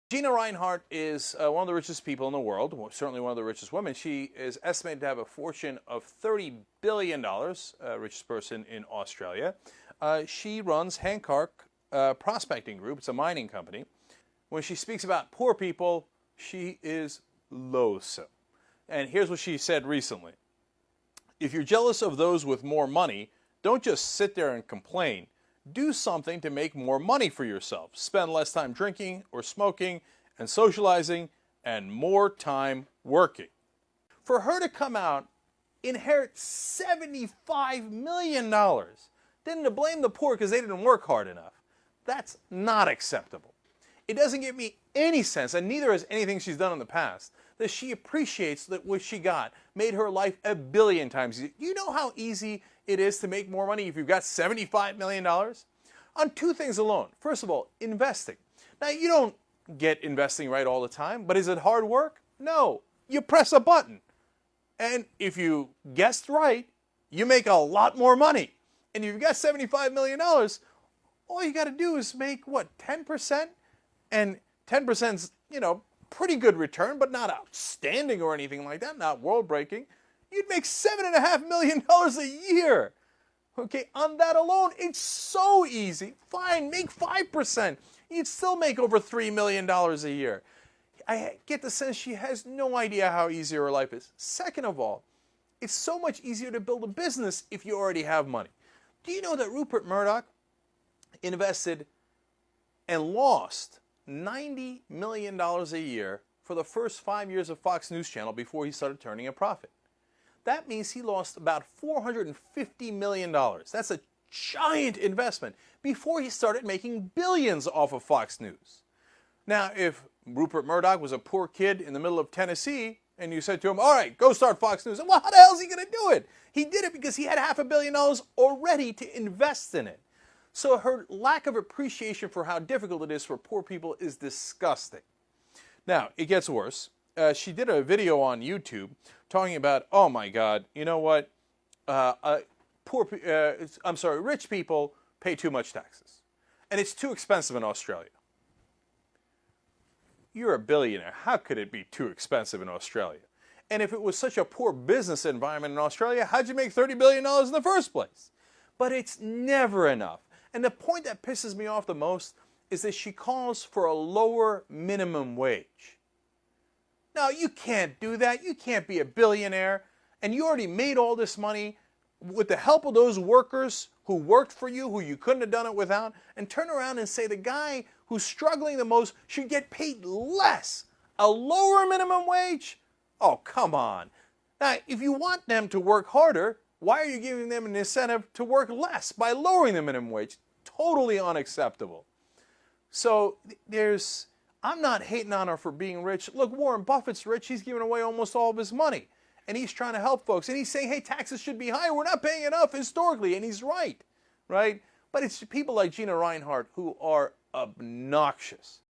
Gina Rinehart is one of the richest people in the world, certainly one of the richest women. She is estimated to have a fortune of $30 billion, richest person in Australia. She runs Hancock Prospecting Group. It's a mining company. When she speaks about poor people, she is loathsome. And here's what she said recently. If you're jealous of those with more money, don't just sit there and complain. Do something to make more money for yourself. Spend less time drinking or smoking and socializing and more time working. For her to come out, inherit $75 million, then to blame the poor because they didn't work hard enough, that's not acceptable. It doesn't give me any sense, and neither has anything she's done in the past, that she appreciates that what she got made her life a billion times easier. You know how easy it is to make more money if you've got $75 million? On two things alone. First of all, investing. Now, you don't get investing right all the time, but is it hard work? No. You press a button. And if you guessed right, you make a lot more money. And if you've got $75 million, all you got to do is make, what, 10%? And 10% is, pretty good return, but not outstanding or anything like that, not world-breaking. You'd make $7.5 million a year. Okay, on that alone, it's so easy. Fine, make 5%. You'd still make over $3 million a year. I get the sense she has no idea how easy her life is. Second of all, it's so much easier to build a business if you already have money. Do you know that Rupert Murdoch invested and lost $90 million a year for the first 5 years of Fox News Channel before he started turning a profit? That means he lost about $450 million. That's a giant investment before he started making billions off of Fox News. Now, if Rupert Murdoch was a poor kid in the middle of Tennessee and you said to him, all right, go start Fox News, well, how the hell is he going to do it? He did it because he had $500 million already to invest in it. So her lack of appreciation for how difficult it is for poor people is disgusting. Now, it gets worse. She did a video on YouTube talking about, oh my God, you know what? Rich people pay too much taxes. And it's too expensive in Australia. You're a billionaire. How could it be too expensive in Australia? And if it was such a poor business environment in Australia, how'd you make $30 billion in the first place? But it's never enough. And the point that pisses me off the most is that she calls for a lower minimum wage. No, you can't do that. You can't be a billionaire. And you already made all this money with the help of those workers who worked for you, who you couldn't have done it without, and turn around and say the guy who's struggling the most should get paid less. A lower minimum wage? Oh, come on. Now, if you want them to work harder, why are you giving them an incentive to work less by lowering the minimum wage? Totally unacceptable. So I'm not hating on her for being rich. Look, Warren Buffett's rich. He's giving away almost all of his money. And he's trying to help folks. And he's saying, hey, taxes should be higher. We're not paying enough historically. And he's right? But it's people like Gina Rinehart who are obnoxious.